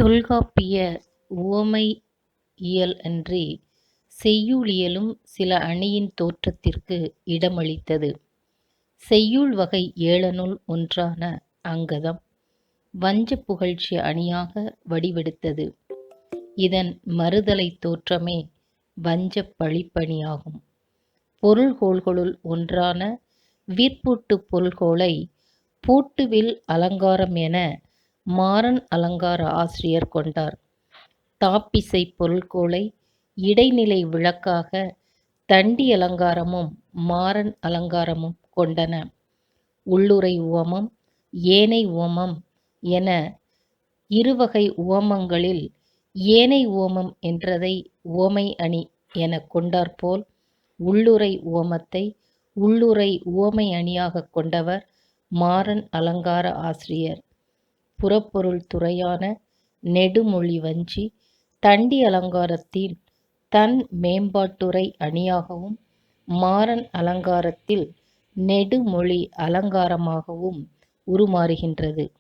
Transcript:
தொல்காப்பிய உவமையியல் அன்றி செய்யுளியலும் சில அணியின் தோற்றத்திற்கு இடமளித்தது. செய்யுள் வகை ஏழனுள் ஒன்றான அங்கதம் வஞ்சப் புகழ்ச்சி அணியாக வடிவெடுத்தது. இதன் மறுதலைத் தோற்றமே வஞ்சப் பழிப்பணியாகும். பொருள்கோள்களுள் ஒன்றான விற்பூட்டுப் பொருள்கோளை பூட்டுவில் அலங்காரம் என மாறன் அலங்கார ஆசிரியர் கொண்டார். தாப்பிசைப் பொருள்கோளை இடைநிலை விளக்காக தண்டி அலங்காரமும் மாறன் அலங்காரமும் கொண்டன. உள்ளுறை உவமம் ஏனை உவமம் என இருவகை உவமங்களில் ஏனை உவமம் என்றதை உவமை அணி எனக் கொண்டாற்போல் உள்ளுறை உவமத்தை உள்ளுறை உவமை அணியாகக் கொண்டவர் மாறன் அலங்கார ஆசிரியர். புறப்பொருள் துறையான நெடுமொழி வஞ்சி தண்டி அலங்காரத்தில் தன் மேம்பாட்டுரை அணியாகவும் மாறன் அலங்காரத்தில் நெடுமொழி அலங்காரமாகவும் உருமாறுகின்றது.